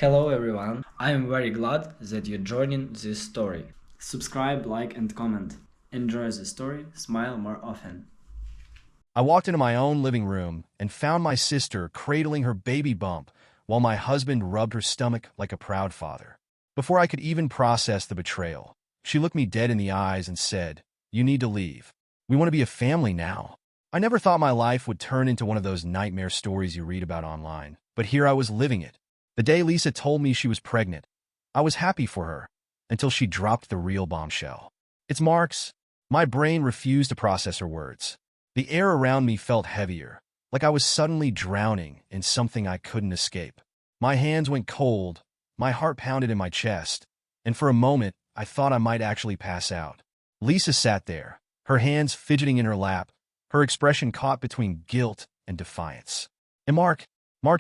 Hello everyone, I am very glad that you're joining this story. Subscribe, like and comment. Enjoy the story, smile more often. I walked into my own living room and found my sister cradling her baby bump while my husband rubbed her stomach like a proud father. Before I could even process the betrayal, she looked me dead in the eyes and said, "You need to leave. We want to be a family now." I never thought my life would turn into one of those nightmare stories you read about online, but here I was living it. The day Lisa told me she was pregnant, I was happy for her until she dropped the real bombshell. It's Mark's. My brain refused to process her words. The air around me felt heavier, like I was suddenly drowning in something I couldn't escape. My hands went cold, my heart pounded in my chest, and for a moment I thought I might actually pass out. Lisa sat there, her hands fidgeting in her lap, her expression caught between guilt and defiance. And Mark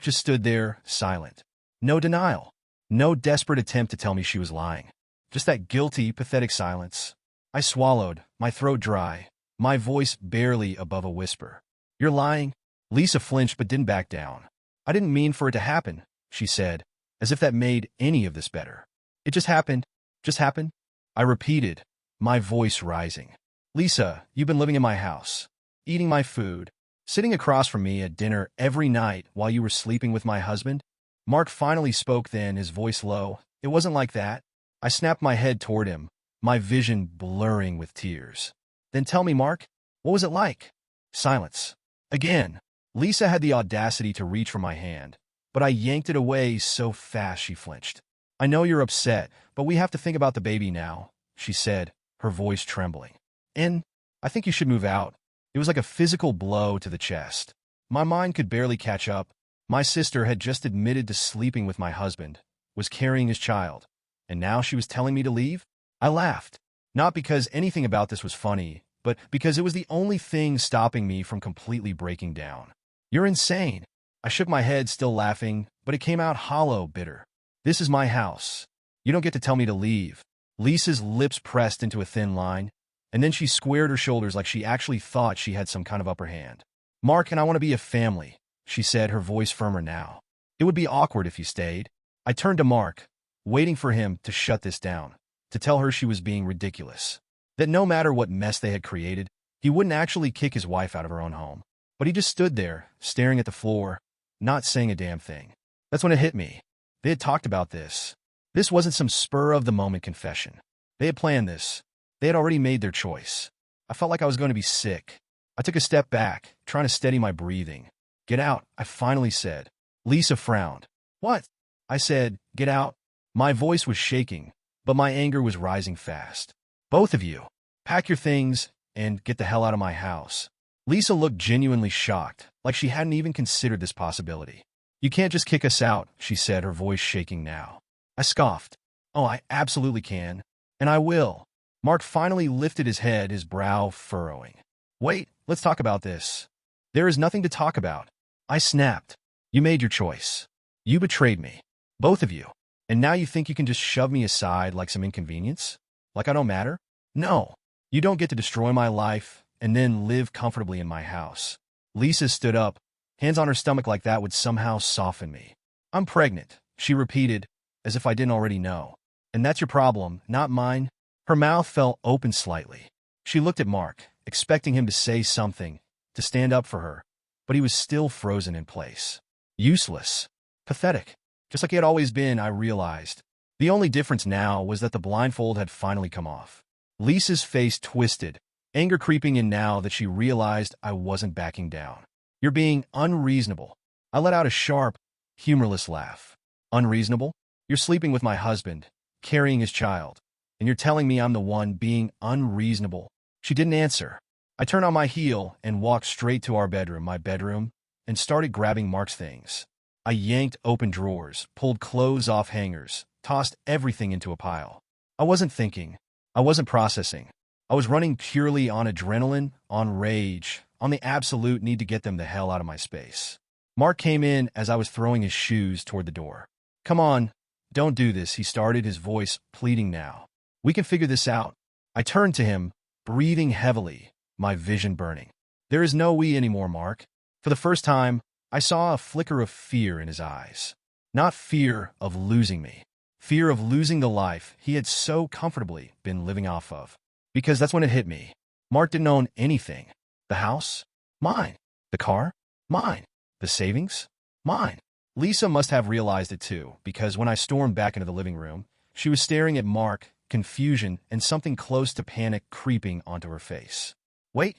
just stood there, silent. No denial, no desperate attempt to tell me she was lying. Just that guilty, pathetic silence. I swallowed, my throat dry, my voice barely above a whisper. "You're lying?" Lisa flinched but didn't back down. "I didn't mean for it to happen," she said, as if that made any of this better. "It just happened. Just happened," I repeated, my voice rising. "Lisa, you've been living in my house, eating my food, sitting across from me at dinner every night while you were sleeping with my husband." Mark finally spoke then, his voice low. "It wasn't like that." I snapped my head toward him, my vision blurring with tears. "Then tell me, Mark, what was it like?" Silence. Again, Lisa had the audacity to reach for my hand, but I yanked it away so fast she flinched. "I know you're upset, but we have to think about the baby now," she said, her voice trembling. "And I think you should move out." It was like a physical blow to the chest. My mind could barely catch up. My sister had just admitted to sleeping with my husband, was carrying his child, and now she was telling me to leave? I laughed, not because anything about this was funny, but because it was the only thing stopping me from completely breaking down. "You're insane." I shook my head, still laughing, but it came out hollow, bitter. "This is my house. You don't get to tell me to leave." Lisa's lips pressed into a thin line, and then she squared her shoulders like she actually thought she had some kind of upper hand. "Mark and I want to be a family," she said, her voice firmer now. "It would be awkward if you stayed." I turned to Mark, waiting for him to shut this down, to tell her she was being ridiculous, that no matter what mess they had created, he wouldn't actually kick his wife out of her own home. But he just stood there, staring at the floor, not saying a damn thing. That's when it hit me. They had talked about this. This wasn't some spur-of-the-moment confession. They had planned this. They had already made their choice. I felt like I was going to be sick. I took a step back, trying to steady my breathing. "Get out," I finally said. Lisa frowned. "What?" I said, "Get out." My voice was shaking, but my anger was rising fast. "Both of you, pack your things and get the hell out of my house." Lisa looked genuinely shocked, like she hadn't even considered this possibility. "You can't just kick us out," she said, her voice shaking now. I scoffed. "Oh, I absolutely can. And I will." Mark finally lifted his head, his brow furrowing. "Wait, let's talk about this." "There is nothing to talk about." I snapped. "You made your choice. You betrayed me. Both of you. And now you think you can just shove me aside like some inconvenience? Like I don't matter? No. You don't get to destroy my life and then live comfortably in my house." Lisa stood up. Hands on her stomach like that would somehow soften me. "I'm pregnant," she repeated, as if I didn't already know. "And that's your problem, not mine." Her mouth fell open slightly. She looked at Mark, expecting him to say something, to stand up for her, but he was still frozen in place. Useless. Pathetic. Just like he had always been, I realized. The only difference now was that the blindfold had finally come off. Lisa's face twisted, anger creeping in now that she realized I wasn't backing down. "You're being unreasonable." I let out a sharp, humorless laugh. "Unreasonable? You're sleeping with my husband, carrying his child, and you're telling me I'm the one being unreasonable?" She didn't answer. I turned on my heel and walked straight to our bedroom, my bedroom, and started grabbing Mark's things. I yanked open drawers, pulled clothes off hangers, tossed everything into a pile. I wasn't thinking. I wasn't processing. I was running purely on adrenaline, on rage, on the absolute need to get them the hell out of my space. Mark came in as I was throwing his shoes toward the door. "Come on, don't do this," he started, his voice pleading now. "We can figure this out." I turned to him, breathing heavily, my vision burning. "There is no we anymore, Mark." For the first time, I saw a flicker of fear in his eyes. Not fear of losing me. Fear of losing the life he had so comfortably been living off of. Because that's when it hit me. Mark didn't own anything. The house? Mine. The car? Mine. The savings? Mine. Lisa must have realized it too, because when I stormed back into the living room, she was staring at Mark, confusion and something close to panic creeping onto her face. Wait,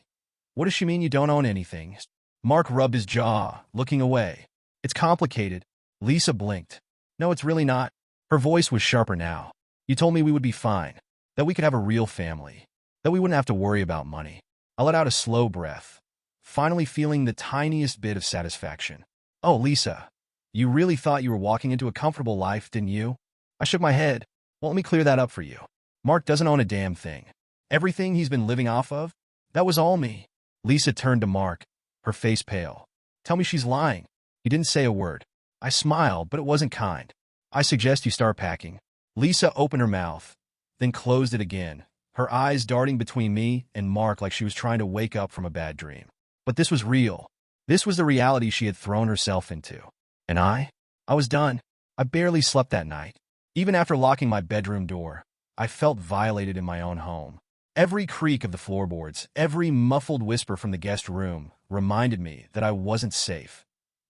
what does she mean you don't own anything? Mark rubbed his jaw, looking away. It's complicated. Lisa blinked. No, it's really not. Her voice was sharper now. You told me we would be fine, that we could have a real family, that we wouldn't have to worry about money. I let out a slow breath, finally feeling the tiniest bit of satisfaction. Oh, Lisa, you really thought you were walking into a comfortable life, didn't you? I shook my head. Well, let me clear that up for you. Mark doesn't own a damn thing. Everything he's been living off of, that was all me. Lisa turned to Mark, her face pale. Tell me she's lying. He didn't say a word. I smiled, but it wasn't kind. I suggest you start packing. Lisa opened her mouth, then closed it again, her eyes darting between me and Mark like she was trying to wake up from a bad dream. But this was real. This was the reality she had thrown herself into. And I was done. I barely slept that night. Even after locking my bedroom door, I felt violated in my own home. Every creak of the floorboards, every muffled whisper from the guest room reminded me that I wasn't safe.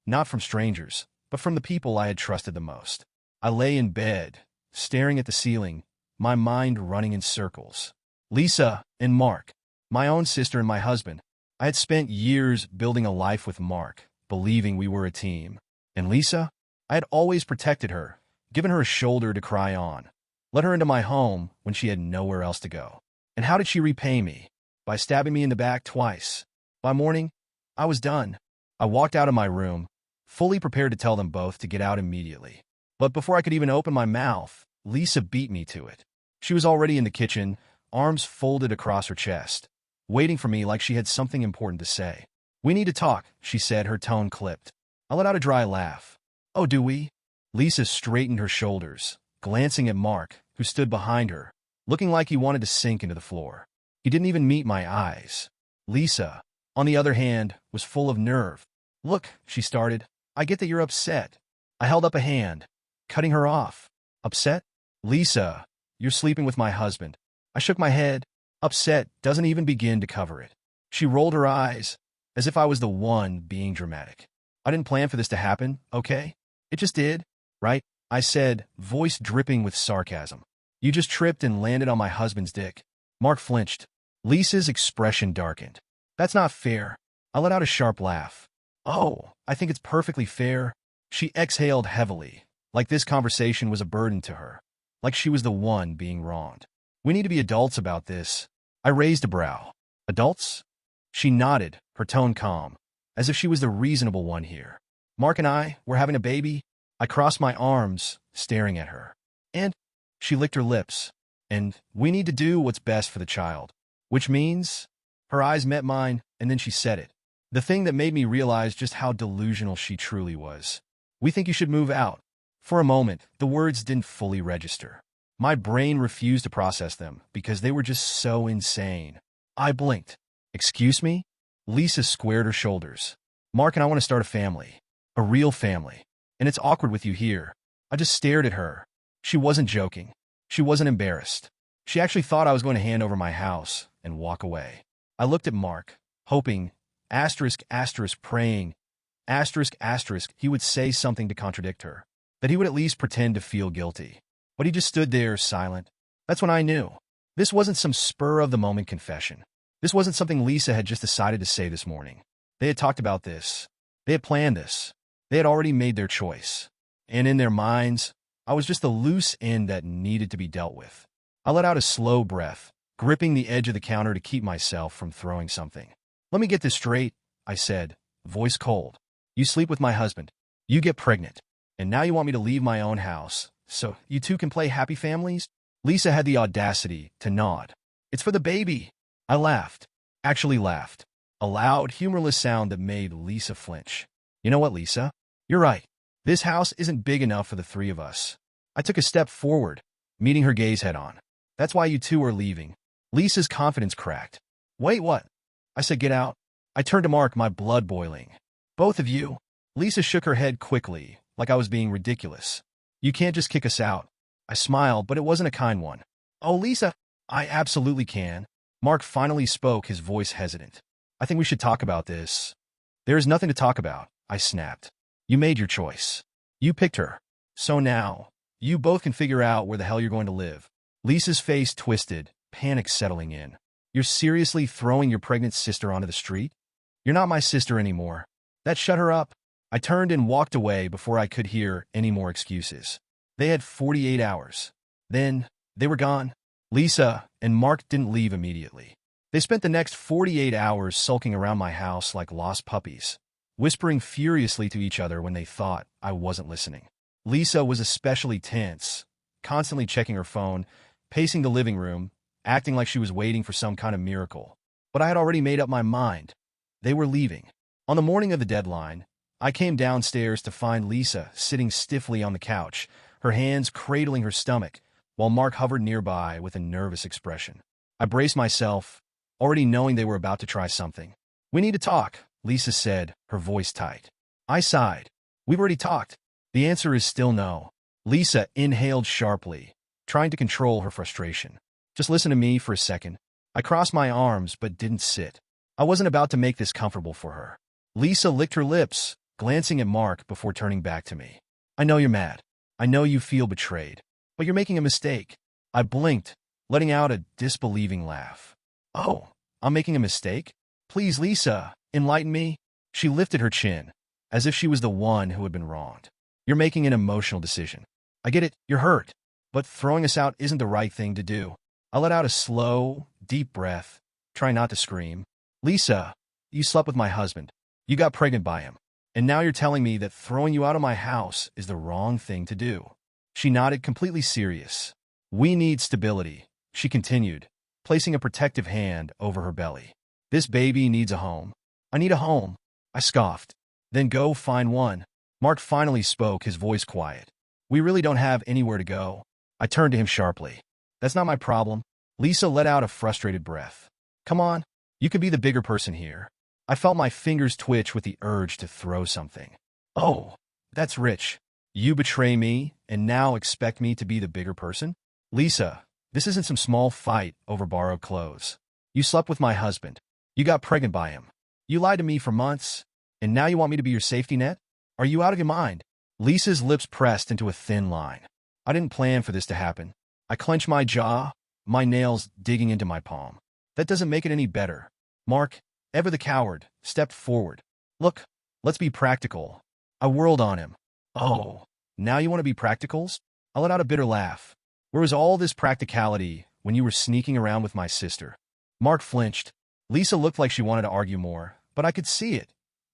Not from strangers, but from the people I had trusted the most. I lay in bed, staring at the ceiling, my mind running in circles. Lisa and Mark, my own sister and my husband. I had spent years building a life with Mark, believing we were a team. And Lisa? I had always protected her, given her a shoulder to cry on, let her into my home when she had nowhere else to go. And how did she repay me? By stabbing me in the back twice. By morning, I was done. I walked out of my room, fully prepared to tell them both to get out immediately. But before I could even open my mouth, Lisa beat me to it. She was already in the kitchen, arms folded across her chest, waiting for me like she had something important to say. We need to talk, she said, her tone clipped. I let out a dry laugh. Oh, do we? Lisa straightened her shoulders, glancing at Mark, who stood behind her, looking like he wanted to sink into the floor. He didn't even meet my eyes. Lisa, on the other hand, was full of nerve. Look, she started. I get that you're upset. I held up a hand, cutting her off. Upset? Lisa, you're sleeping with my husband. I shook my head. Upset doesn't even begin to cover it. She rolled her eyes, as if I was the one being dramatic. I didn't plan for this to happen, okay? It just did, right? I said, voice dripping with sarcasm. You just tripped and landed on my husband's dick. Mark flinched. Lisa's expression darkened. That's not fair. I let out a sharp laugh. Oh, I think it's perfectly fair. She exhaled heavily, like this conversation was a burden to her, like she was the one being wronged. We need to be adults about this. I raised a brow. Adults? She nodded, her tone calm, as if she was the reasonable one here. Mark and I were having a baby. I crossed my arms, staring at her. And she licked her lips. And we need to do what's best for the child. Which means? Her eyes met mine, and then she said it. The thing that made me realize just how delusional she truly was. We think you should move out. For a moment, the words didn't fully register. My brain refused to process them because they were just so insane. I blinked. Excuse me? Lisa squared her shoulders. Mark and I want to start a family. A real family. And it's awkward with you here. I just stared at her. She wasn't joking. She wasn't embarrassed. She actually thought I was going to hand over my house and walk away. I looked at Mark, hoping, praying, he would say something to contradict her, that he would at least pretend to feel guilty. But he just stood there, silent. That's when I knew. This wasn't some spur-of-the-moment confession. This wasn't something Lisa had just decided to say this morning. They had talked about this. They had planned this. They had already made their choice. And in their minds, I was just the loose end that needed to be dealt with. I let out a slow breath, gripping the edge of the counter to keep myself from throwing something. Let me get this straight, I said, voice cold. You sleep with my husband. You get pregnant. And now you want me to leave my own house, so you two can play happy families? Lisa had the audacity to nod. It's for the baby. I laughed. Actually laughed. A loud, humorless sound that made Lisa flinch. You know what, Lisa? You're right. This house isn't big enough for the three of us. I took a step forward, meeting her gaze head-on. That's why you two are leaving. Lisa's confidence cracked. Wait, what? I said, get out. I turned to Mark, my blood boiling. Both of you? Lisa shook her head quickly, like I was being ridiculous. You can't just kick us out. I smiled, but it wasn't a kind one. Oh, Lisa, I absolutely can. Mark finally spoke, his voice hesitant. I think we should talk about this. There is nothing to talk about, I snapped. You made your choice. You picked her. So now, you both can figure out where the hell you're going to live. Lisa's face twisted, panic settling in. You're seriously throwing your pregnant sister onto the street? You're not my sister anymore. That shut her up. I turned and walked away before I could hear any more excuses. They had 48 hours. Then, they were gone. Lisa and Mark didn't leave immediately. They spent the next 48 hours sulking around my house like lost puppies, whispering furiously to each other when they thought I wasn't listening. Lisa was especially tense, constantly checking her phone, pacing the living room, acting like she was waiting for some kind of miracle. But I had already made up my mind. They were leaving. On the morning of the deadline, I came downstairs to find Lisa sitting stiffly on the couch, her hands cradling her stomach, while Mark hovered nearby with a nervous expression. I braced myself, already knowing they were about to try something. We need to talk, Lisa said, her voice tight. I sighed. We've already talked. The answer is still no. Lisa inhaled sharply, trying to control her frustration. Just listen to me for a second. I crossed my arms but didn't sit. I wasn't about to make this comfortable for her. Lisa licked her lips, glancing at Mark before turning back to me. I know you're mad. I know you feel betrayed. But you're making a mistake. I blinked, letting out a disbelieving laugh. Oh, I'm making a mistake? Please, Lisa, enlighten me. She lifted her chin, as if she was the one who had been wronged. You're making an emotional decision. I get it, you're hurt. But throwing us out isn't the right thing to do. I let out a slow, deep breath, trying not to scream. Lisa, you slept with my husband. You got pregnant by him. And now you're telling me that throwing you out of my house is the wrong thing to do. She nodded, completely serious. We need stability, she continued, placing a protective hand over her belly. This baby needs a home. I need a home. I scoffed. Then go find one. Mark finally spoke, his voice quiet. We really don't have anywhere to go. I turned to him sharply. That's not my problem. Lisa let out a frustrated breath. Come on, you could be the bigger person here. I felt my fingers twitch with the urge to throw something. Oh, that's rich. You betray me and now expect me to be the bigger person? Lisa, this isn't some small fight over borrowed clothes. You slept with my husband. You got pregnant by him. You lied to me for months, and now you want me to be your safety net? Are you out of your mind? Lisa's lips pressed into a thin line. I didn't plan for this to happen. I clenched my jaw, my nails digging into my palm. That doesn't make it any better. Mark, ever the coward, stepped forward. Look, let's be practical. I whirled on him. Oh, now you want to be practicals? I let out a bitter laugh. Where was all this practicality when you were sneaking around with my sister? Mark flinched. Lisa looked like she wanted to argue more, but I could see it.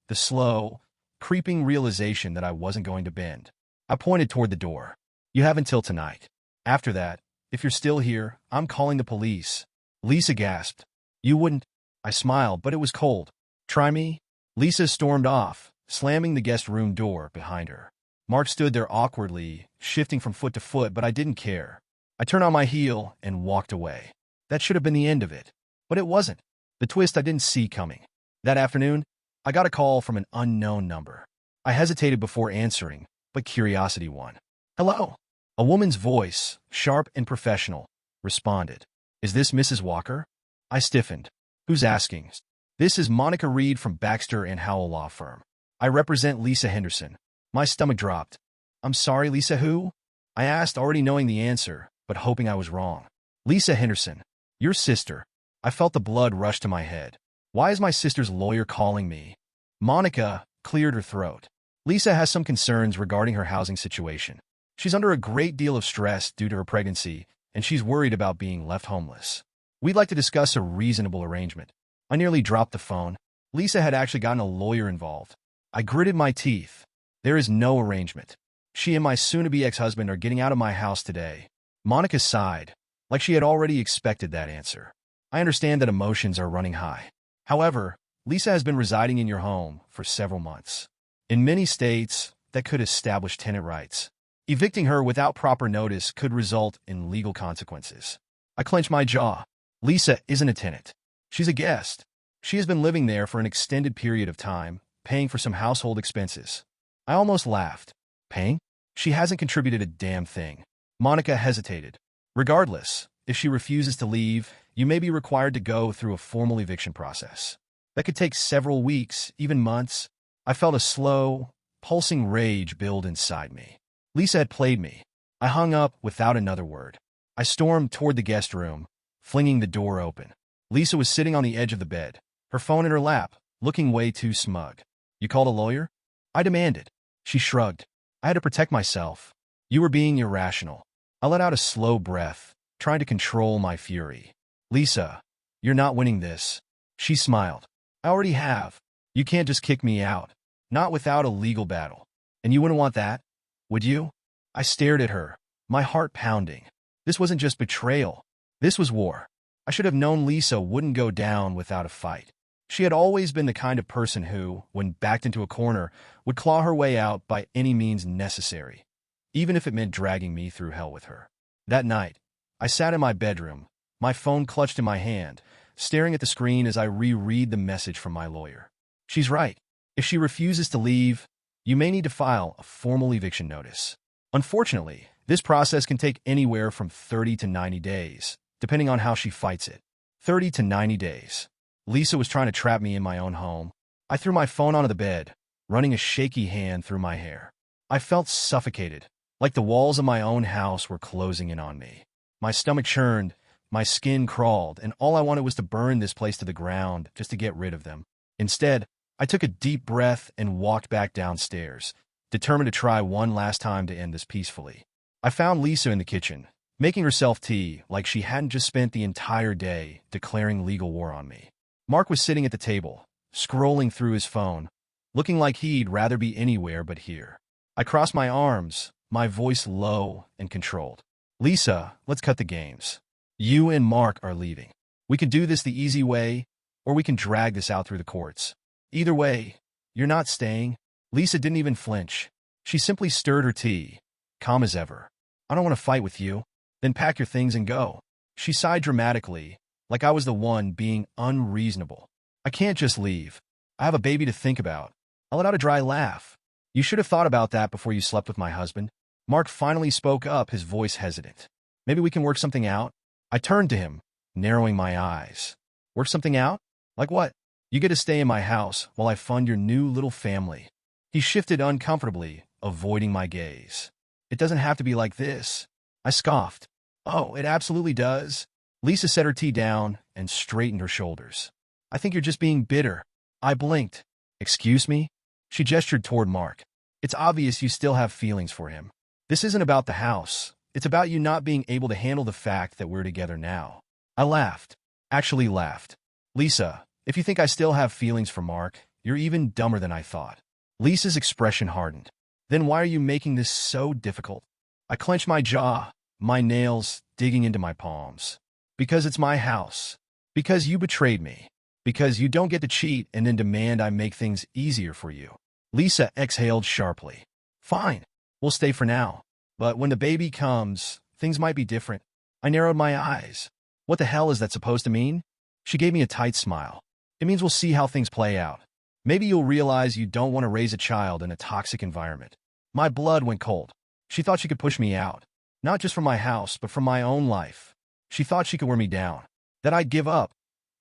The slow, creeping realization that I wasn't going to bend. I pointed toward the door. You have until tonight. After that, if you're still here, I'm calling the police. Lisa gasped. You wouldn't. I smiled, but it was cold. Try me? Lisa stormed off, slamming the guest room door behind her. Mark stood there awkwardly, shifting from foot to foot, but I didn't care. I turned on my heel and walked away. That should have been the end of it. But it wasn't. The twist I didn't see coming. That afternoon, I got a call from an unknown number. I hesitated before answering, but curiosity won. Hello. A woman's voice, sharp and professional, responded. Is this Mrs. Walker? I stiffened. Who's asking? This is Monica Reed from Baxter and Howell Law Firm. I represent Lisa Henderson. My stomach dropped. I'm sorry, Lisa who? I asked, already knowing the answer, but hoping I was wrong. Lisa Henderson. Your sister. I felt the blood rush to my head. Why is my sister's lawyer calling me? Monica cleared her throat. Lisa has some concerns regarding her housing situation. She's under a great deal of stress due to her pregnancy, and she's worried about being left homeless. We'd like to discuss a reasonable arrangement. I nearly dropped the phone. Lisa had actually gotten a lawyer involved. I gritted my teeth. There is no arrangement. She and my soon-to-be ex-husband are getting out of my house today. Monica sighed, like she had already expected that answer. I understand that emotions are running high. However, Lisa has been residing in your home for several months. In many states, that could establish tenant rights. Evicting her without proper notice could result in legal consequences. I clenched my jaw. Lisa isn't a tenant. She's a guest. She has been living there for an extended period of time, paying for some household expenses. I almost laughed. Paying? She hasn't contributed a damn thing. Monica hesitated. Regardless, if she refuses to leave, you may be required to go through a formal eviction process. That could take several weeks, even months. I felt a slow, pulsing rage build inside me. Lisa had played me. I hung up without another word. I stormed toward the guest room, flinging the door open. Lisa was sitting on the edge of the bed, her phone in her lap, looking way too smug. You called a lawyer? I demanded. She shrugged. I had to protect myself. You were being irrational. I let out a slow breath, trying to control my fury. Lisa, you're not winning this. She smiled. I already have. You can't just kick me out. Not without a legal battle. And you wouldn't want that, would you? I stared at her, my heart pounding. This wasn't just betrayal. This was war. I should have known Lisa wouldn't go down without a fight. She had always been the kind of person who, when backed into a corner, would claw her way out by any means necessary, even if it meant dragging me through hell with her. That night, I sat in my bedroom, my phone clutched in my hand, staring at the screen as I reread the message from my lawyer. She's right. If she refuses to leave, you may need to file a formal eviction notice. Unfortunately, this process can take anywhere from 30 to 90 days, depending on how she fights it. 30 to 90 days. Lisa was trying to trap me in my own home. I threw my phone onto the bed, running a shaky hand through my hair. I felt suffocated, like the walls of my own house were closing in on me. My stomach churned, my skin crawled, and all I wanted was to burn this place to the ground just to get rid of them. Instead, I took a deep breath and walked back downstairs, determined to try one last time to end this peacefully. I found Lisa in the kitchen, making herself tea like she hadn't just spent the entire day declaring legal war on me. Mark was sitting at the table, scrolling through his phone, looking like he'd rather be anywhere but here. I crossed my arms, my voice low and controlled. Lisa, let's cut the games. You and Mark are leaving. We can do this the easy way, or we can drag this out through the courts. Either way, you're not staying. Lisa didn't even flinch. She simply stirred her tea, calm as ever. I don't want to fight with you. Then pack your things and go. She sighed dramatically, like I was the one being unreasonable. I can't just leave. I have a baby to think about. I let out a dry laugh. You should have thought about that before you slept with my husband. Mark finally spoke up, his voice hesitant. Maybe we can work something out? I turned to him, narrowing my eyes. Work something out? Like what? You get to stay in my house while I fund your new little family. He shifted uncomfortably, avoiding my gaze. It doesn't have to be like this. I scoffed. Oh, it absolutely does. Lisa set her tea down and straightened her shoulders. I think you're just being bitter. I blinked. Excuse me? She gestured toward Mark. It's obvious you still have feelings for him. This isn't about the house. It's about you not being able to handle the fact that we're together now. I laughed. Actually laughed. Lisa, if you think I still have feelings for Mark, you're even dumber than I thought. Lisa's expression hardened. Then why are you making this so difficult? I clenched my jaw, my nails digging into my palms. Because it's my house. Because you betrayed me. Because you don't get to cheat and then demand I make things easier for you. Lisa exhaled sharply. Fine, we'll stay for now. But when the baby comes, things might be different. I narrowed my eyes. What the hell is that supposed to mean? She gave me a tight smile. It means we'll see how things play out. Maybe you'll realize you don't want to raise a child in a toxic environment. My blood went cold. She thought she could push me out. Not just from my house, but from my own life. She thought she could wear me down. That I'd give up.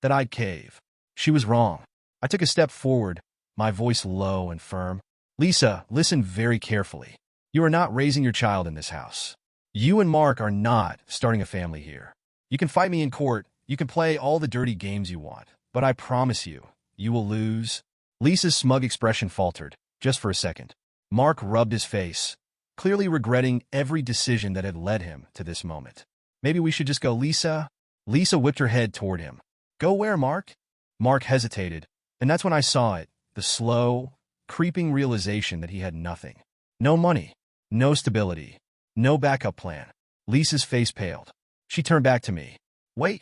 That I'd cave. She was wrong. I took a step forward, my voice low and firm. Lisa, listen very carefully. You are not raising your child in this house. You and Mark are not starting a family here. You can fight me in court. You can play all the dirty games you want. But I promise you, you will lose. Lisa's smug expression faltered, just for a second. Mark rubbed his face, clearly regretting every decision that had led him to this moment. Maybe we should just go, Lisa? Lisa whipped her head toward him. Go where, Mark? Mark hesitated, and that's when I saw it, the slow, creeping realization that he had nothing. No money, no stability, no backup plan. Lisa's face paled. She turned back to me. Wait,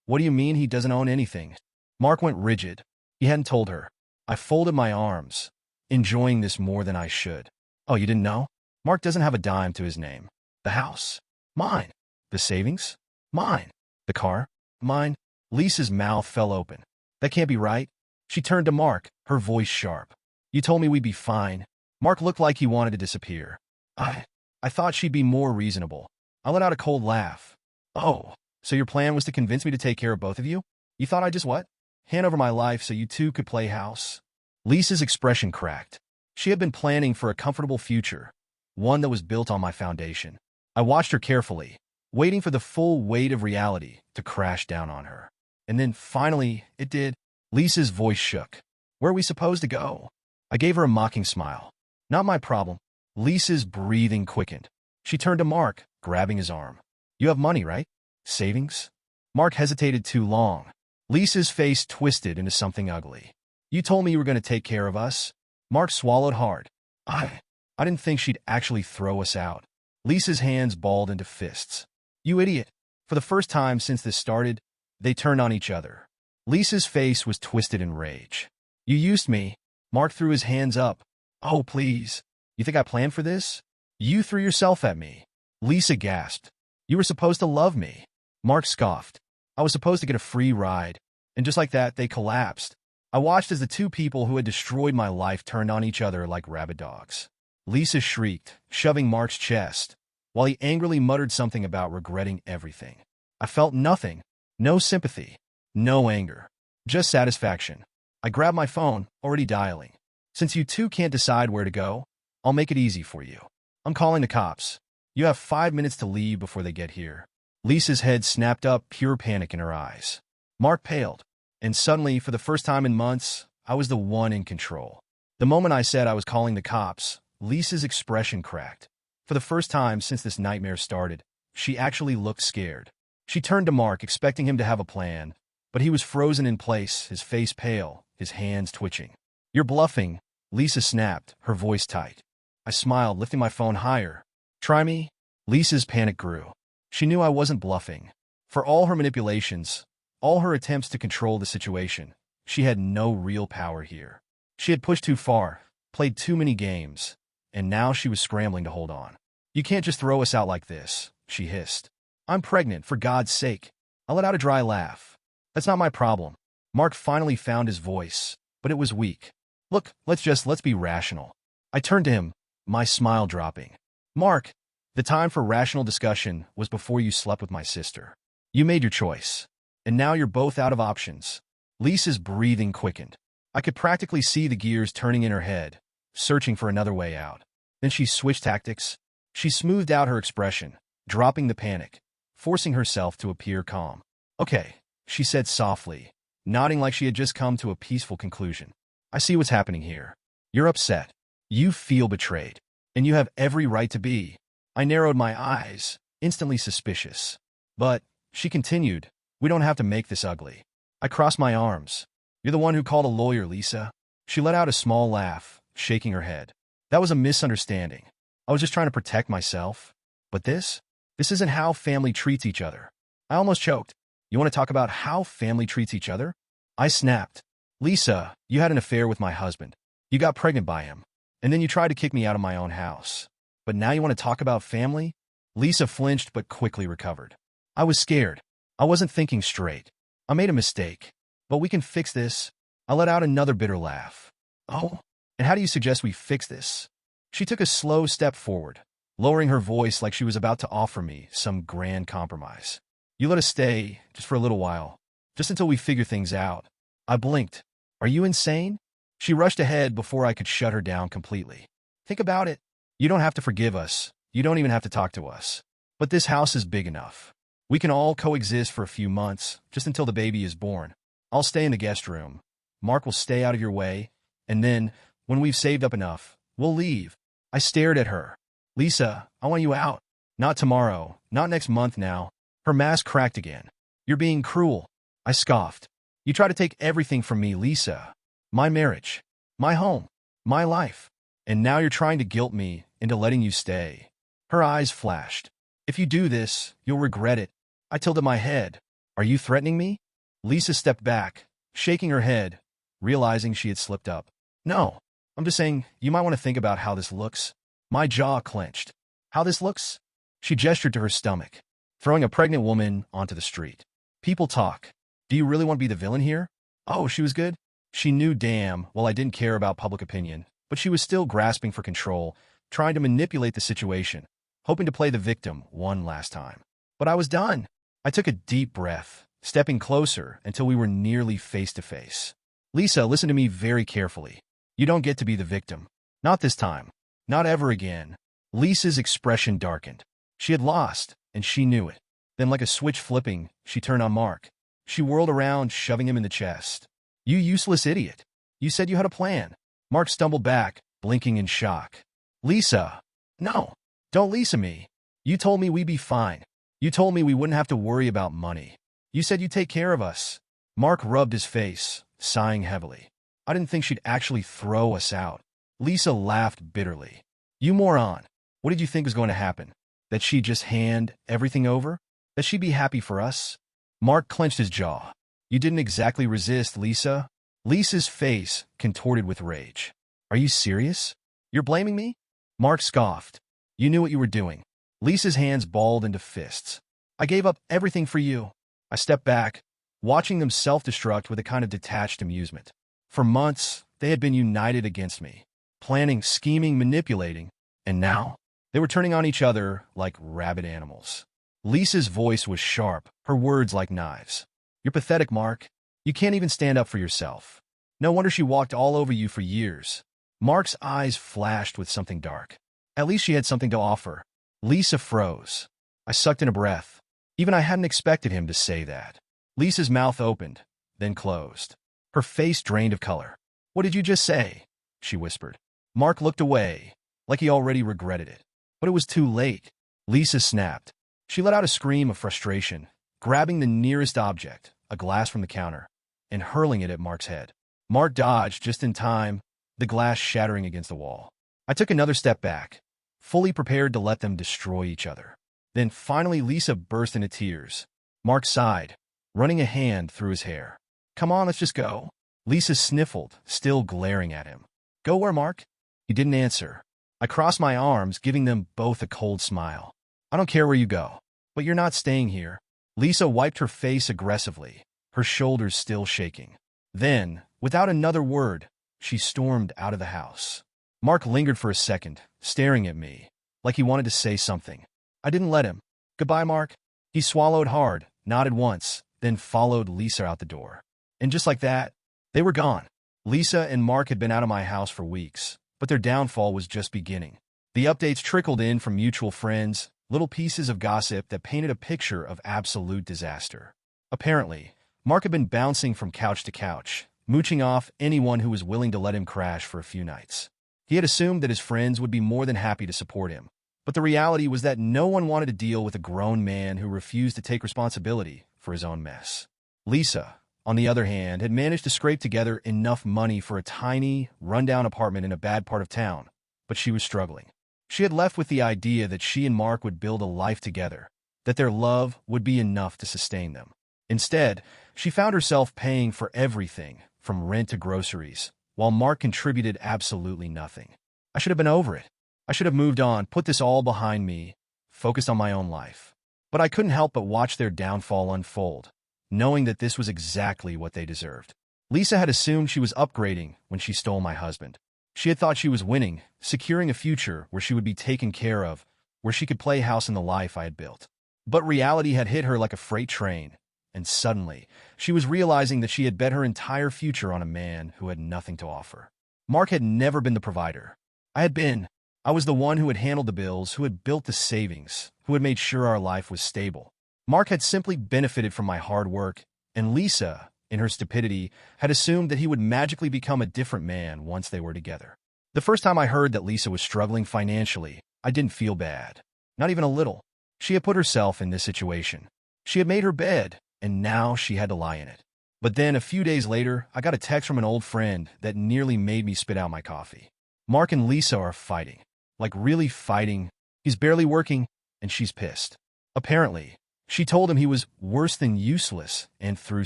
what do you mean he doesn't own anything? Mark went rigid. He hadn't told her. I folded my arms, enjoying this more than I should. Oh, you didn't know? Mark doesn't have a dime to his name. The house? Mine. The savings? Mine. The car? Mine. Lisa's mouth fell open. That can't be right. She turned to Mark, her voice sharp. You told me we'd be fine. Mark looked like he wanted to disappear. I thought she'd be more reasonable. I let out a cold laugh. Oh, so your plan was to convince me to take care of both of you? You thought I'd just what? Hand over my life so you two could play house? Lisa's expression cracked. She had been planning for a comfortable future, one that was built on my foundation. I watched her carefully, waiting for the full weight of reality to crash down on her. And then, finally, it did. Lisa's voice shook. Where are we supposed to go? I gave her a mocking smile. Not my problem. Lisa's breathing quickened. She turned to Mark, grabbing his arm. You have money, right? Savings? Mark hesitated too long. Lisa's face twisted into something ugly. You told me you were going to take care of us. Mark swallowed hard. I didn't think she'd actually throw us out. Lisa's hands balled into fists. You idiot. For the first time since this started, they turned on each other. Lisa's face was twisted in rage. You used me. Mark threw his hands up. Oh, please. You think I planned for this? You threw yourself at me. Lisa gasped. You were supposed to love me. Mark scoffed. I was supposed to get a free ride. And just like that, they collapsed. I watched as the two people who had destroyed my life turned on each other like rabid dogs. Lisa shrieked, shoving Mark's chest, while he angrily muttered something about regretting everything. I felt nothing. No sympathy. No anger. Just satisfaction. I grabbed my phone, already dialing. Since you two can't decide where to go, I'll make it easy for you. I'm calling the cops. You have 5 minutes to leave before they get here. Lisa's head snapped up, pure panic in her eyes. Mark paled, and suddenly, for the first time in months, I was the one in control. The moment I said I was calling the cops, Lisa's expression cracked. For the first time since this nightmare started, she actually looked scared. She turned to Mark, expecting him to have a plan, but he was frozen in place, his face pale, his hands twitching. You're bluffing, Lisa snapped, her voice tight. I smiled, lifting my phone higher. Try me? Lisa's panic grew. She knew I wasn't bluffing. For all her manipulations, all her attempts to control the situation, she had no real power here. She had pushed too far, played too many games, and now she was scrambling to hold on. You can't just throw us out like this, she hissed. I'm pregnant, for God's sake. I let out a dry laugh. That's not my problem. Mark finally found his voice, but it was weak. Look, let's be rational. I turned to him, my smile dropping. Mark, the time for rational discussion was before you slept with my sister. You made your choice, and now you're both out of options. Lisa's breathing quickened. I could practically see the gears turning in her head, searching for another way out. Then she switched tactics. She smoothed out her expression, dropping the panic, forcing herself to appear calm. Okay, she said softly, nodding like she had just come to a peaceful conclusion. I see what's happening here. You're upset. You feel betrayed. And you have every right to be. I narrowed my eyes, instantly suspicious. But, she continued, we don't have to make this ugly. I crossed my arms. You're the one who called a lawyer, Lisa. She let out a small laugh, shaking her head. That was a misunderstanding. I was just trying to protect myself. But this isn't how family treats each other. I almost choked. You want to talk about how family treats each other? I snapped. Lisa, you had an affair with my husband. You got pregnant by him. And then you tried to kick me out of my own house. But now you want to talk about family? Lisa flinched but quickly recovered. I was scared. I wasn't thinking straight. I made a mistake. But we can fix this. I let out another bitter laugh. Oh, and how do you suggest we fix this? She took a slow step forward, lowering her voice like she was about to offer me some grand compromise. You let us stay, just for a little while, just until we figure things out. I blinked. Are you insane? She rushed ahead before I could shut her down completely. Think about it. You don't have to forgive us. You don't even have to talk to us. But this house is big enough. We can all coexist for a few months, just until the baby is born. I'll stay in the guest room. Mark will stay out of your way. And then, when we've saved up enough, we'll leave. I stared at her. Lisa, I want you out. Not tomorrow. Not next month now. Her mask cracked again. You're being cruel. I scoffed. You try to take everything from me, Lisa. My marriage. My home. My life. And now you're trying to guilt me into letting you stay. Her eyes flashed. If you do this, you'll regret it. I tilted my head. Are you threatening me? Lisa stepped back, shaking her head, realizing she had slipped up. No, I'm just saying you might want to think about how this looks. My jaw clenched. How this looks? She gestured to her stomach, throwing a pregnant woman onto the street. People talk. Do you really want to be the villain here? Oh, she was good? She knew damn well I didn't care about public opinion, but she was still grasping for control, trying to manipulate the situation, hoping to play the victim one last time. But I was done. I took a deep breath, stepping closer until we were nearly face to face. Lisa, listen to me very carefully. You don't get to be the victim. Not this time. Not ever again. Lisa's expression darkened. She had lost, and she knew it. Then, like a switch flipping, she turned on Mark. She whirled around, shoving him in the chest. You useless idiot. You said you had a plan. Mark stumbled back, blinking in shock. Lisa. No. Don't Lisa me. You told me we'd be fine. You told me we wouldn't have to worry about money. You said you'd take care of us. Mark rubbed his face, sighing heavily. I didn't think she'd actually throw us out. Lisa laughed bitterly. You moron. What did you think was going to happen? That she'd just hand everything over? That she'd be happy for us? Mark clenched his jaw. You didn't exactly resist, Lisa. Lisa's face contorted with rage. Are you serious? You're blaming me? Mark scoffed. You knew what you were doing. Lisa's hands balled into fists. I gave up everything for you. I stepped back, watching them self-destruct with a kind of detached amusement. For months, they had been united against me, planning, scheming, manipulating, and now they were turning on each other like rabid animals. Lisa's voice was sharp, her words like knives. You're pathetic, Mark. You can't even stand up for yourself. No wonder she walked all over you for years. Mark's eyes flashed with something dark. At least she had something to offer. Lisa froze. I sucked in a breath. Even I hadn't expected him to say that. Lisa's mouth opened, then closed. Her face drained of color. What did you just say? She whispered. Mark looked away, like he already regretted it. But it was too late. Lisa snapped. She let out a scream of frustration, grabbing the nearest object, a glass from the counter, and hurling it at Mark's head. Mark dodged just in time, the glass shattering against the wall. I took another step back, fully prepared to let them destroy each other. Then finally Lisa burst into tears. Mark sighed, running a hand through his hair. Come on, let's just go. Lisa sniffled, still glaring at him. Go where, Mark? He didn't answer. I crossed my arms, giving them both a cold smile. I don't care where you go, but you're not staying here. Lisa wiped her face aggressively, her shoulders still shaking. Then, without another word, she stormed out of the house. Mark lingered for a second, staring at me, like he wanted to say something. I didn't let him. Goodbye, Mark. He swallowed hard, nodded once, then followed Lisa out the door. And just like that, they were gone. Lisa and Mark had been out of my house for weeks, but their downfall was just beginning. The updates trickled in from mutual friends, little pieces of gossip that painted a picture of absolute disaster. Apparently, Mark had been bouncing from couch to couch, mooching off anyone who was willing to let him crash for a few nights. He had assumed that his friends would be more than happy to support him, but the reality was that no one wanted to deal with a grown man who refused to take responsibility for his own mess. Lisa, on the other hand, had managed to scrape together enough money for a tiny, rundown apartment in a bad part of town, but she was struggling. She had left with the idea that she and Mark would build a life together, that their love would be enough to sustain them. Instead, she found herself paying for everything, from rent to groceries, while Mark contributed absolutely nothing. I should have been over it. I should have moved on, put this all behind me, focused on my own life. But I couldn't help but watch their downfall unfold, knowing that this was exactly what they deserved. Lisa had assumed she was upgrading when she stole my husband. She had thought she was winning, securing a future where she would be taken care of, where she could play house in the life I had built. But reality had hit her like a freight train, and suddenly, she was realizing that she had bet her entire future on a man who had nothing to offer. Mark had never been the provider. I had been. I was the one who had handled the bills, who had built the savings, who had made sure our life was stable. Mark had simply benefited from my hard work, and Lisa, in her stupidity, had assumed that he would magically become a different man once they were together. The first time I heard that Lisa was struggling financially, I didn't feel bad. Not even a little. She had put herself in this situation. She had made her bed, and now she had to lie in it. But then, a few days later, I got a text from an old friend that nearly made me spit out my coffee. Mark and Lisa are fighting. Like really fighting. He's barely working, and she's pissed. Apparently, she told him he was worse than useless and threw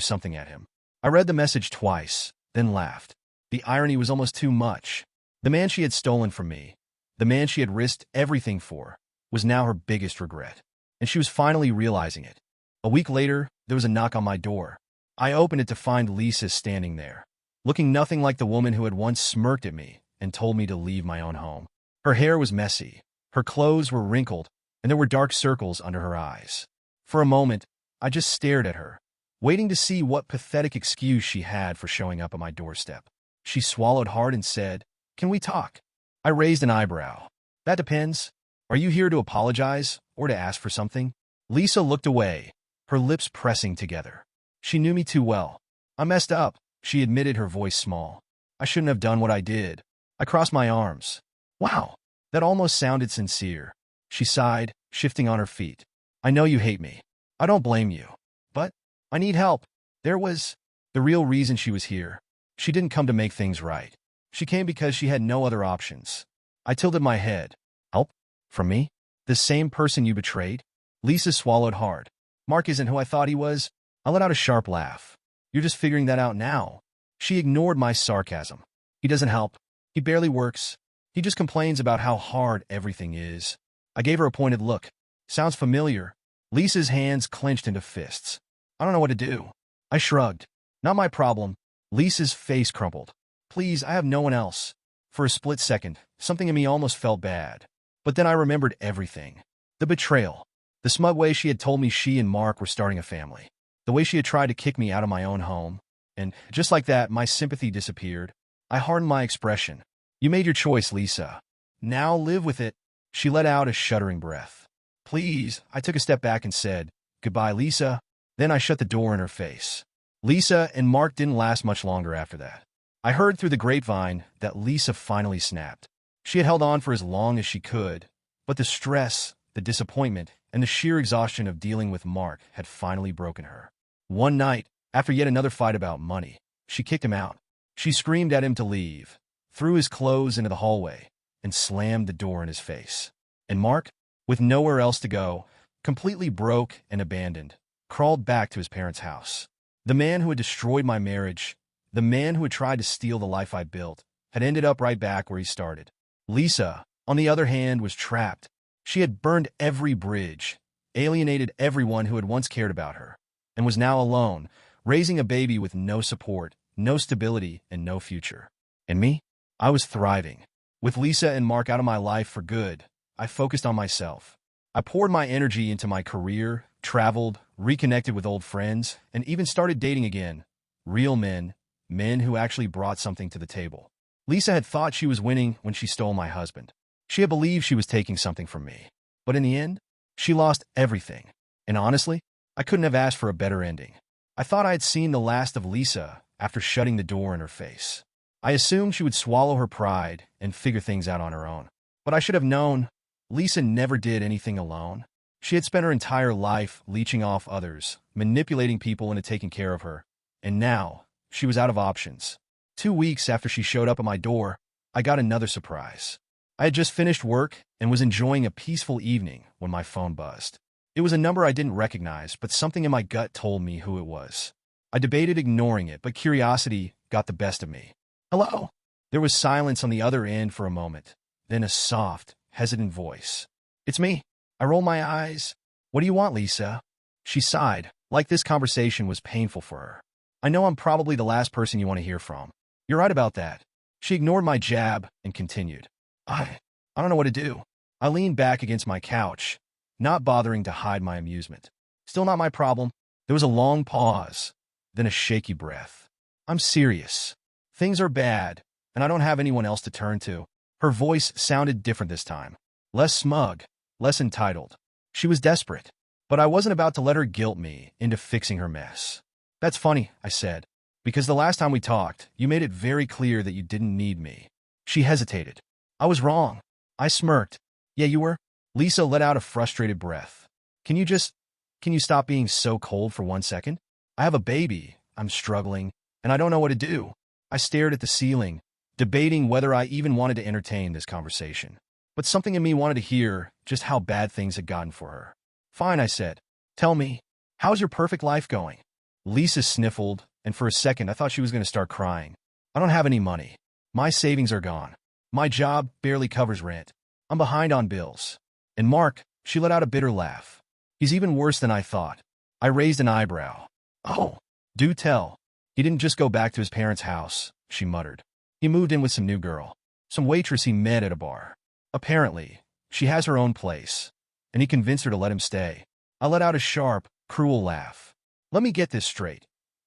something at him. I read the message twice, then laughed. The irony was almost too much. The man she had stolen from me, the man she had risked everything for, was now her biggest regret. And she was finally realizing it. A week later, there was a knock on my door. I opened it to find Lisa standing there, looking nothing like the woman who had once smirked at me and told me to leave my own home. Her hair was messy, her clothes were wrinkled, and there were dark circles under her eyes. For a moment, I just stared at her, waiting to see what pathetic excuse she had for showing up at my doorstep. She swallowed hard and said, "Can we talk?" I raised an eyebrow. "That depends. Are you here to apologize or to ask for something?" Lisa looked away, her lips pressing together. She knew me too well. "I messed up," she admitted, her voice small. "I shouldn't have done what I did." I crossed my arms. "Wow, that almost sounded sincere." She sighed, shifting on her feet. "I know you hate me. I don't blame you. But I need help." There was the real reason she was here. She didn't come to make things right. She came because she had no other options. I tilted my head. "Help? From me? The same person you betrayed?" Lisa swallowed hard. "Mark isn't who I thought he was." I let out a sharp laugh. "You're just figuring that out now." She ignored my sarcasm. "He doesn't help. He barely works. He just complains about how hard everything is." I gave her a pointed look. "Sounds familiar." Lisa's hands clenched into fists. "I don't know what to do." I shrugged. "Not my problem." Lisa's face crumpled. "Please, I have no one else." For a split second, something in me almost felt bad. But then I remembered everything. The betrayal. The smug way she had told me she and Mark were starting a family. The way she had tried to kick me out of my own home. And just like that, my sympathy disappeared. I hardened my expression. "You made your choice, Lisa. Now live with it." She let out a shuddering breath. "Please." I took a step back and said, "Goodbye, Lisa." Then I shut the door in her face. Lisa and Mark didn't last much longer after that. I heard through the grapevine that Lisa finally snapped. She had held on for as long as she could, but the stress, the disappointment, and the sheer exhaustion of dealing with Mark had finally broken her. One night, after yet another fight about money, she kicked him out. She screamed at him to leave, threw his clothes into the hallway, and slammed the door in his face. And Mark, with nowhere else to go, completely broke and abandoned, crawled back to his parents' house. The man who had destroyed my marriage, the man who had tried to steal the life I built, had ended up right back where he started. Lisa, on the other hand, was trapped. She had burned every bridge, alienated everyone who had once cared about her, and was now alone, raising a baby with no support, no stability, and no future. And me? I was thriving. With Lisa and Mark out of my life for good, I focused on myself. I poured my energy into my career, traveled, reconnected with old friends, and even started dating again. Real men, men who actually brought something to the table. Lisa had thought she was winning when she stole my husband. She had believed she was taking something from me. But in the end, she lost everything. And honestly, I couldn't have asked for a better ending. I thought I had seen the last of Lisa after shutting the door in her face. I assumed she would swallow her pride and figure things out on her own. But I should have known. Lisa never did anything alone. She had spent her entire life leeching off others, manipulating people into taking care of her. And now, she was out of options. 2 weeks after she showed up at my door, I got another surprise. I had just finished work and was enjoying a peaceful evening when my phone buzzed. It was a number I didn't recognize, but something in my gut told me who it was. I debated ignoring it, but curiosity got the best of me. "Hello?" There was silence on the other end for a moment, then a soft, hesitant voice. "It's me." I rolled my eyes. "What do you want, Lisa?" She sighed, like this conversation was painful for her. "I know I'm probably the last person you want to hear from." "You're right about that." She ignored my jab and continued. I don't know what to do." I leaned back against my couch, not bothering to hide my amusement. "Still not my problem." There was a long pause, then a shaky breath. "I'm serious. Things are bad, and I don't have anyone else to turn to." Her voice sounded different this time. Less smug, less entitled. She was desperate, but I wasn't about to let her guilt me into fixing her mess. "That's funny," I said, "because the last time we talked, you made it very clear that you didn't need me." She hesitated. "I was wrong." I smirked. "Yeah, you were." Lisa let out a frustrated breath. Can you stop being so cold for 1 second? I have a baby, I'm struggling, and I don't know what to do." I stared at the ceiling, debating whether I even wanted to entertain this conversation. But something in me wanted to hear just how bad things had gotten for her. "Fine," I said. "Tell me, how's your perfect life going?" Lisa sniffled, and for a second I thought she was going to start crying. "I don't have any money. My savings are gone. My job barely covers rent. I'm behind on bills. And Mark," she let out a bitter laugh. "He's even worse than I thought." I raised an eyebrow. "Oh, do tell." "He didn't just go back to his parents' house," she muttered. "He moved in with some new girl. some waitress he met at a bar. Apparently, she has her own place, and he convinced her to let him stay. I let out a sharp, cruel laugh. Let me get this straight.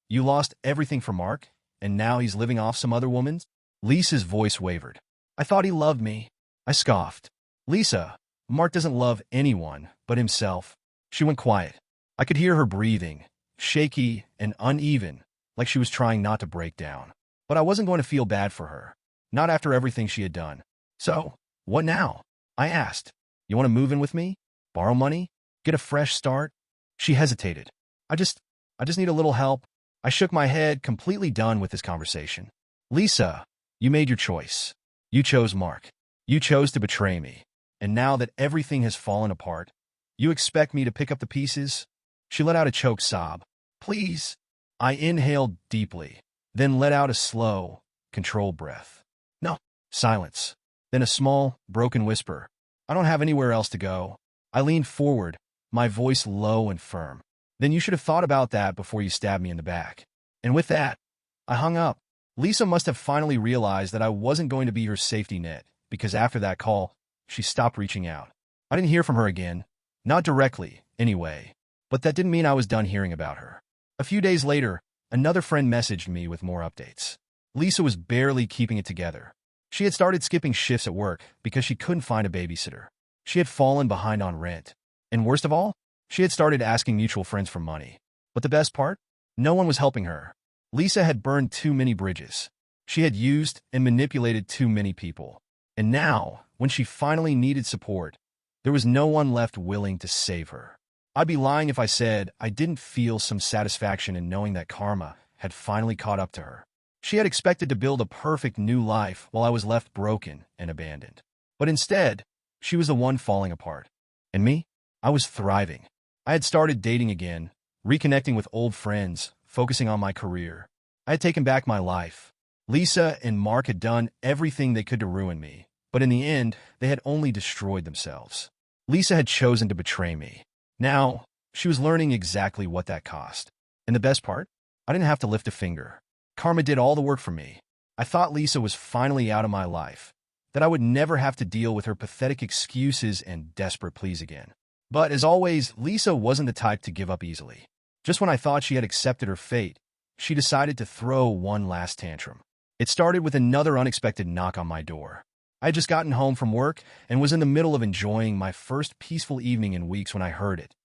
You lost everything for Mark, and now he's living off some other woman's? Lisa's voice wavered. I thought he loved me. I scoffed. Lisa, Mark doesn't love anyone but himself. She went quiet. I could hear her breathing, shaky and uneven, like she was trying not to break down. But I wasn't going to feel bad for her, not after everything she had done. So, what now? I asked. You want to move in with me? Borrow money? Get a fresh start? She hesitated. I just need a little help. I shook my head, completely done with this conversation. Lisa, you made your choice. You chose Mark. You chose to betray me. And now that everything has fallen apart, you expect me to pick up the pieces? She let out a choked sob. Please. I inhaled deeply, then let out a slow, controlled breath. No. Silence. Then a small, broken whisper. I don't have anywhere else to go. I leaned forward, my voice low and firm. Then you should have thought about that before you stabbed me in the back. And with that, I hung up. Lisa must have finally realized that I wasn't going to be her safety net, because after that call, she stopped reaching out. I didn't hear from her again. Not directly, anyway. But that didn't mean I was done hearing about her. A few days later, another friend messaged me with more updates. Lisa was barely keeping it together. She had started skipping shifts at work because she couldn't find a babysitter. She had fallen behind on rent. And worst of all, she had started asking mutual friends for money. But the best part? No one was helping her. Lisa had burned too many bridges. She had used and manipulated too many people. And now, when she finally needed support, there was no one left willing to save her. I'd be lying if I said I didn't feel some satisfaction in knowing that karma had finally caught up to her. She had expected to build a perfect new life while I was left broken and abandoned. But instead, she was the one falling apart. And me? I was thriving. I had started dating again, reconnecting with old friends, focusing on my career. I had taken back my life. Lisa and Mark had done everything they could to ruin me, but in the end, they had only destroyed themselves. Lisa had chosen to betray me. Now, she was learning exactly what that cost. And the best part? I didn't have to lift a finger. Karma did all the work for me. I thought Lisa was finally out of my life, that I would never have to deal with her pathetic excuses and desperate pleas again. But as always, Lisa wasn't the type to give up easily. Just when I thought she had accepted her fate, she decided to throw one last tantrum. It started with another unexpected knock on my door. I had just gotten home from work and was in the middle of enjoying my first peaceful evening in weeks when I heard it.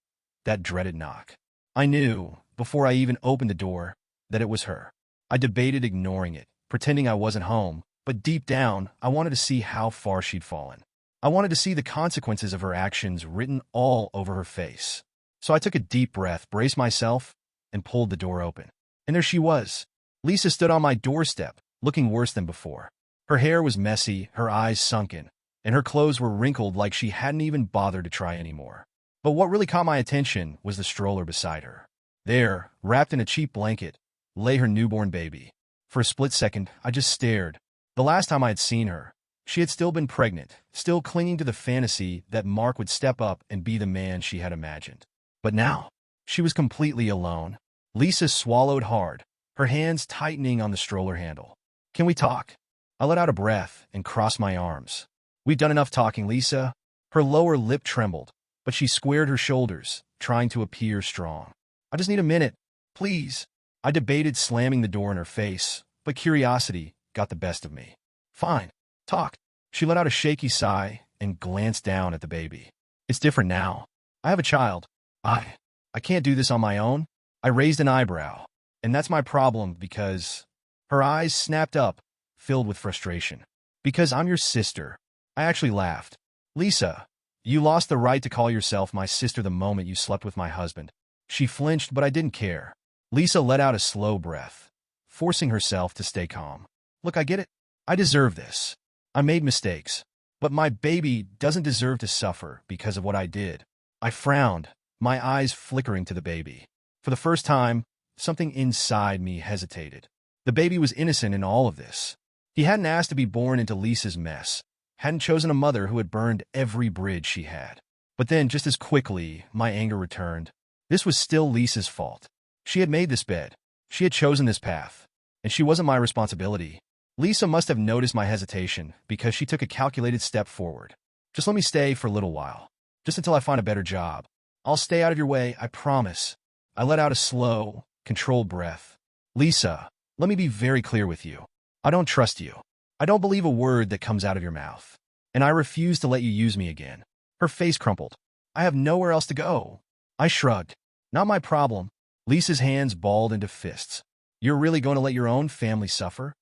That dreaded knock. I knew, before I even opened the door, that it was her. I debated ignoring it, pretending I wasn't home, but deep down, I wanted to see how far she'd fallen. I wanted to see the consequences of her actions written all over her face. So I took a deep breath, braced myself, and pulled the door open. And there she was. Lisa stood on my doorstep, looking worse than before. Her hair was messy, her eyes sunken, and her clothes were wrinkled like she hadn't even bothered to try anymore. But what really caught my attention was the stroller beside her. There, wrapped in a cheap blanket, lay her newborn baby. For a split second, I just stared. The last time I had seen her, she had still been pregnant, still clinging to the fantasy that Mark would step up and be the man she had imagined. But now, she was completely alone. Lisa swallowed hard, her hands tightening on the stroller handle. Can we talk? I let out a breath and crossed my arms. We've done enough talking, Lisa. Her lower lip trembled, but she squared her shoulders, trying to appear strong. I just need a minute, please. I debated slamming the door in her face, but curiosity got the best of me. Fine, talk. She let out a shaky sigh and glanced down at the baby. It's different now. I have a child. I can't do this on my own. I raised an eyebrow, and that's my problem because her eyes snapped up, filled with frustration. Because I'm your sister. I actually laughed. Lisa, you lost the right to call yourself my sister the moment you slept with my husband. She flinched, but I didn't care. Lisa let out a slow breath, forcing herself to stay calm. Look, I get it. I deserve this. I made mistakes. But my baby doesn't deserve to suffer because of what I did. I frowned, my eyes flickering to the baby. For the first time, something inside me hesitated. The baby was innocent in all of this. He hadn't asked to be born into Lisa's mess, hadn't chosen a mother who had burned every bridge she had. But then, just as quickly, my anger returned. This was still Lisa's fault. She had made this bed. She had chosen this path. And she wasn't my responsibility. Lisa must have noticed my hesitation because she took a calculated step forward. Just let me stay for a little while. Just until I find a better job. I'll stay out of your way, I promise. I let out a slow, controlled breath. Lisa, let me be very clear with you. I don't trust you. I don't believe a word that comes out of your mouth. And I refuse to let you use me again. Her face crumpled. I have nowhere else to go. I shrugged. Not my problem. Lisa's hands balled into fists. You're really going to let your own family suffer?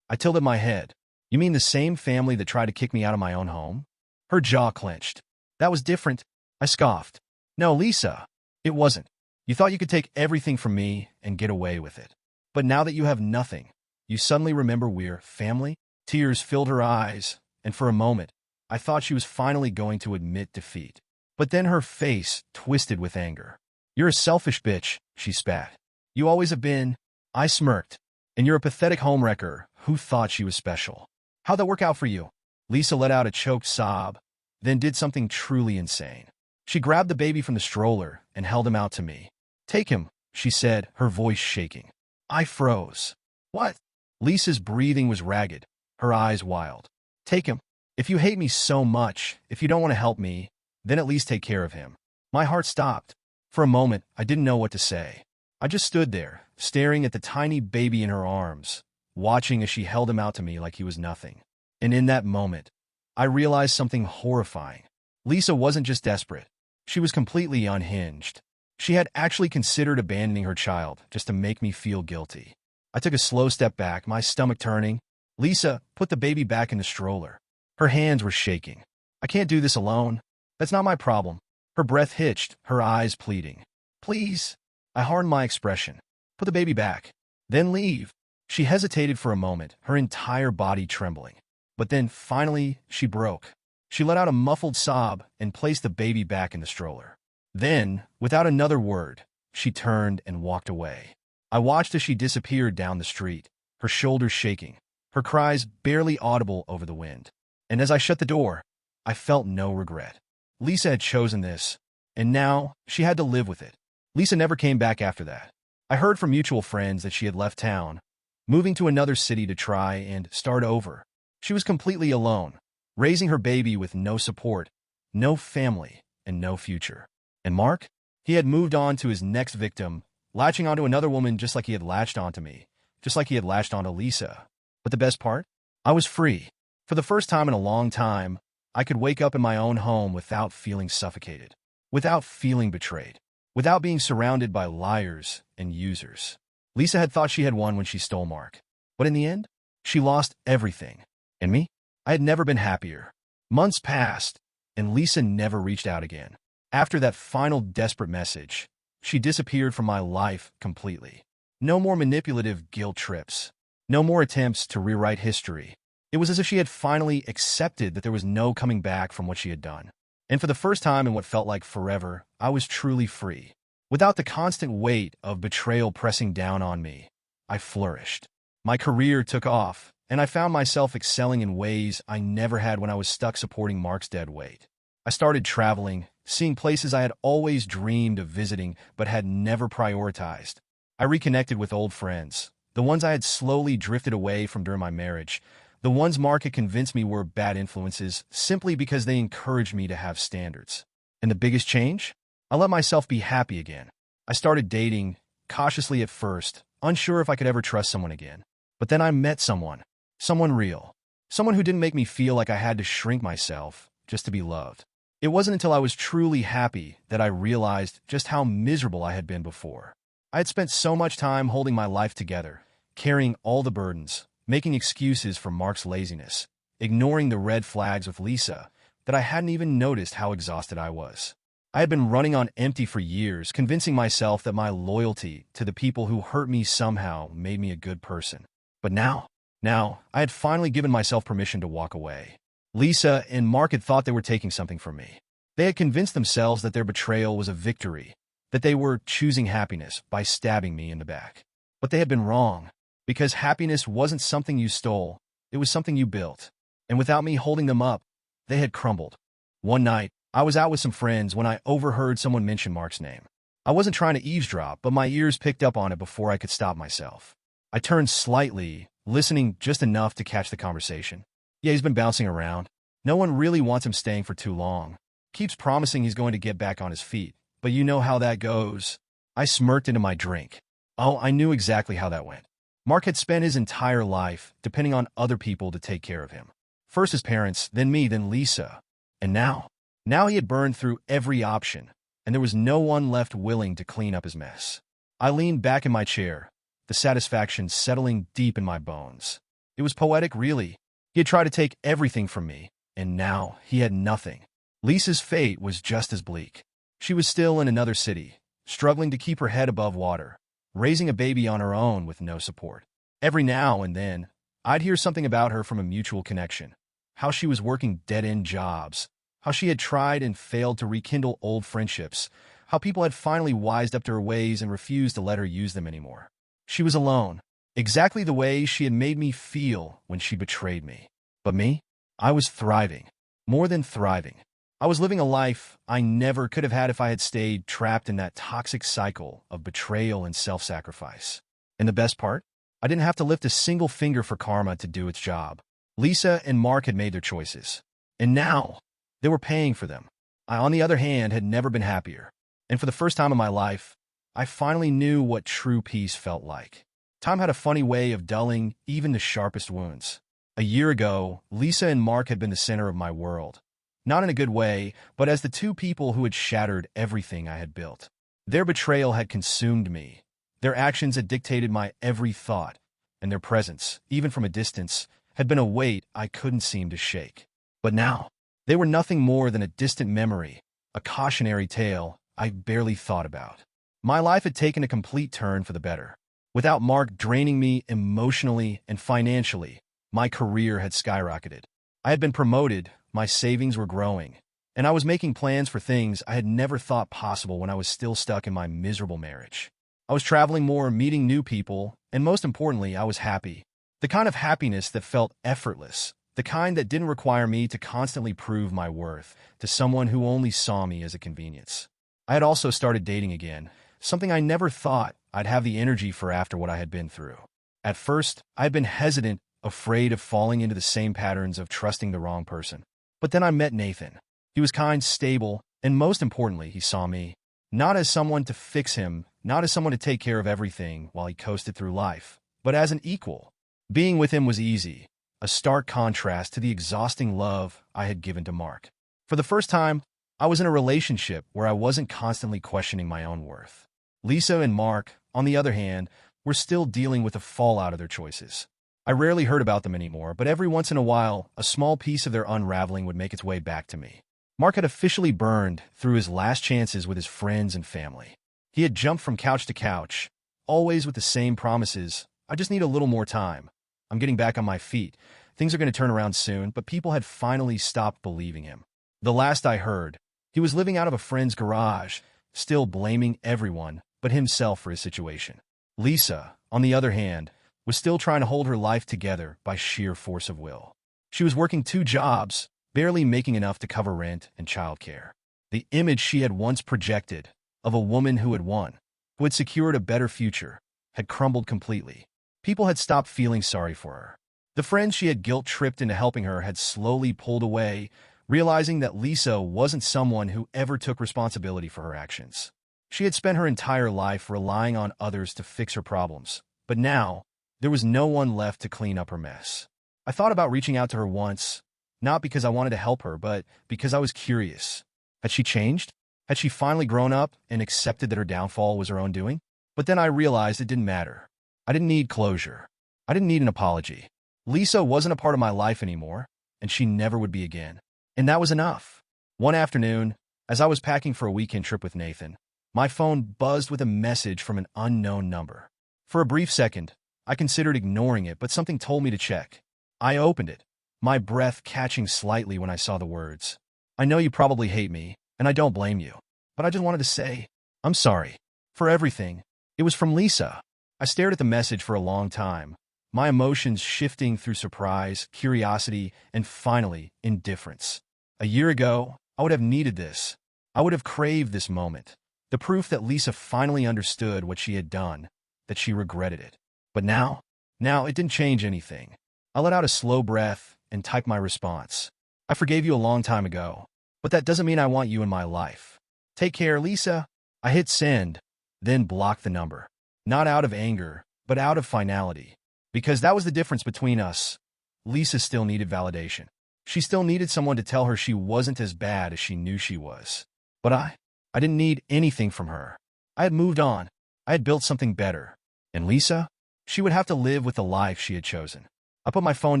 I tilted my head. You mean the same family that tried to kick me out of my own home? Her jaw clenched. That was different. I scoffed. No, Lisa. It wasn't. You thought you could take everything from me and get away with it. But now that you have nothing, you suddenly remember we're family? Tears filled her eyes, and for a moment, I thought she was finally going to admit defeat. But then her face twisted with anger. You're a selfish bitch, she spat. You always have been. I smirked. And you're a pathetic homewrecker who thought she was special. How'd that work out for you? Lisa let out a choked sob, then did something truly insane. She grabbed the baby from the stroller and held him out to me. Take him, she said, her voice shaking. I froze. What? Lisa's breathing was ragged, her eyes wild. Take him. If you hate me so much, if you don't want to help me, then at least take care of him. My heart stopped. For a moment, I didn't know what to say. I just stood there, staring at the tiny baby in her arms, watching as she held him out to me like he was nothing. And in that moment, I realized something horrifying. Lisa wasn't just desperate. She was completely unhinged. She had actually considered abandoning her child just to make me feel guilty. I took a slow step back, my stomach turning. Lisa put the baby back in the stroller. Her hands were shaking. I can't do this alone. That's not my problem. Her breath hitched, her eyes pleading. Please. I hardened my expression. Put the baby back. Then leave. She hesitated for a moment, her entire body trembling. But then, finally, she broke. She let out a muffled sob and placed the baby back in the stroller. Then, without another word, she turned and walked away. I watched as she disappeared down the street, her shoulders shaking, her cries barely audible over the wind. And as I shut the door, I felt no regret. Lisa had chosen this, and now she had to live with it. Lisa never came back after that. I heard from mutual friends that she had left town, moving to another city to try and start over. She was completely alone, raising her baby with no support, no family, and no future. And Mark? He had moved on to his next victim, latching onto another woman just like he had latched onto me, just like he had latched onto Lisa. But the best part? I was free. For the first time in a long time, I could wake up in my own home without feeling suffocated, without feeling betrayed, without being surrounded by liars and users. Lisa had thought she had won when she stole Mark. But in the end, she lost everything. And me? I had never been happier. Months passed, and Lisa never reached out again. After that final desperate message, she disappeared from my life completely. No more manipulative guilt trips. No more attempts to rewrite history. It was as if she had finally accepted that there was no coming back from what she had done. And for the first time in what felt like forever, I was truly free. Without the constant weight of betrayal pressing down on me, I flourished. My career took off, and I found myself excelling in ways I never had when I was stuck supporting Mark's dead weight. I started traveling, seeing places I had always dreamed of visiting but had never prioritized. I reconnected with old friends, the ones I had slowly drifted away from during my marriage, the ones Mark had convinced me were bad influences simply because they encouraged me to have standards. And the biggest change? I let myself be happy again. I started dating, cautiously at first, unsure if I could ever trust someone again. But then I met someone real, someone who didn't make me feel like I had to shrink myself just to be loved. It wasn't until I was truly happy that I realized just how miserable I had been before. I had spent so much time holding my life together, carrying all the burdens, making excuses for Mark's laziness, ignoring the red flags with Lisa, that I hadn't even noticed how exhausted I was. I had been running on empty for years, convincing myself that my loyalty to the people who hurt me somehow made me a good person. But now, I had finally given myself permission to walk away. Lisa and Mark had thought they were taking something from me. They had convinced themselves that their betrayal was a victory, that they were choosing happiness by stabbing me in the back. But they had been wrong, because happiness wasn't something you stole, it was something you built. And without me holding them up, they had crumbled. One night, I was out with some friends when I overheard someone mention Mark's name. I wasn't trying to eavesdrop, but my ears picked up on it before I could stop myself. I turned slightly, listening just enough to catch the conversation. Yeah, he's been bouncing around. No one really wants him staying for too long. Keeps promising he's going to get back on his feet, but you know how that goes. I smirked into my drink. Oh, I knew exactly how that went. Mark had spent his entire life depending on other people to take care of him. First his parents, then me, then Lisa. And now he had burned through every option, and there was no one left willing to clean up his mess. I leaned back in my chair, the satisfaction settling deep in my bones. It was poetic, really. He had tried to take everything from me, and now he had nothing. Lisa's fate was just as bleak. She was still in another city, struggling to keep her head above water, raising a baby on her own with no support. Every now and then, I'd hear something about her from a mutual connection, how she was working dead-end jobs, how she had tried and failed to rekindle old friendships, how people had finally wised up to her ways and refused to let her use them anymore. She was alone, exactly the way she had made me feel when she betrayed me. But me? I was thriving. More than thriving. I was living a life I never could have had if I had stayed trapped in that toxic cycle of betrayal and self-sacrifice. And the best part? I didn't have to lift a single finger for karma to do its job. Lisa and Mark had made their choices. And now, they were paying for them. I, on the other hand, had never been happier. And for the first time in my life, I finally knew what true peace felt like. Time had a funny way of dulling even the sharpest wounds. A year ago, Lisa and Mark had been the center of my world. Not in a good way, but as the two people who had shattered everything I had built. Their betrayal had consumed me. Their actions had dictated my every thought, and their presence, even from a distance, had been a weight I couldn't seem to shake. But now, they were nothing more than a distant memory, a cautionary tale I barely thought about. My life had taken a complete turn for the better. Without Mark draining me emotionally and financially, my career had skyrocketed. I had been promoted, my savings were growing, and I was making plans for things I had never thought possible when I was still stuck in my miserable marriage. I was traveling more, meeting new people, and most importantly, I was happy. The kind of happiness that felt effortless, the kind that didn't require me to constantly prove my worth to someone who only saw me as a convenience. I had also started dating again, something I never thought I'd have the energy for after what I had been through. At first, I had been hesitant, afraid of falling into the same patterns of trusting the wrong person. But then I met Nathan. He was kind, stable, and most importantly, he saw me. Not as someone to fix him, not as someone to take care of everything while he coasted through life, but as an equal. Being with him was easy, a stark contrast to the exhausting love I had given to Mark. For the first time, I was in a relationship where I wasn't constantly questioning my own worth. Lisa and Mark, on the other hand, were still dealing with the fallout of their choices. I rarely heard about them anymore, but every once in a while, a small piece of their unraveling would make its way back to me. Mark had officially burned through his last chances with his friends and family. He had jumped from couch to couch, always with the same promises. I just need a little more time. I'm getting back on my feet. Things are going to turn around soon, but people had finally stopped believing him. The last I heard, he was living out of a friend's garage, still blaming everyone but himself for his situation. Lisa, on the other hand, was still trying to hold her life together by sheer force of will. She was working 2 jobs, barely making enough to cover rent and childcare. The image she had once projected of a woman who had won, who had secured a better future, had crumbled completely. People had stopped feeling sorry for her. The friends she had guilt-tripped into helping her had slowly pulled away, realizing that Lisa wasn't someone who ever took responsibility for her actions. She had spent her entire life relying on others to fix her problems, but now, there was no one left to clean up her mess. I thought about reaching out to her once, not because I wanted to help her, but because I was curious. Had she changed? Had she finally grown up and accepted that her downfall was her own doing? But then I realized it didn't matter. I didn't need closure. I didn't need an apology. Lisa wasn't a part of my life anymore, and she never would be again. And that was enough. One afternoon, as I was packing for a weekend trip with Nathan, my phone buzzed with a message from an unknown number. For a brief second, I considered ignoring it, but something told me to check. I opened it, my breath catching slightly when I saw the words. I know you probably hate me, and I don't blame you, but I just wanted to say, I'm sorry. For everything. It was from Lisa. I stared at the message for a long time, my emotions shifting through surprise, curiosity, and finally, indifference. A year ago, I would have needed this. I would have craved this moment. The proof that Lisa finally understood what she had done, that she regretted it. But now, Now, it didn't change anything. I let out a slow breath and typed my response. I forgave you a long time ago, but that doesn't mean I want you in my life. Take care, Lisa. I hit send, then blocked the number. Not out of anger, but out of finality. Because that was the difference between us. Lisa still needed validation. She still needed someone to tell her she wasn't as bad as she knew she was. But I didn't need anything from her. I had moved on. I had built something better. And Lisa? She would have to live with the life she had chosen. I put my phone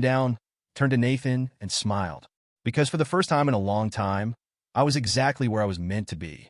down, turned to Nathan, and smiled. Because for the first time in a long time, I was exactly where I was meant to be.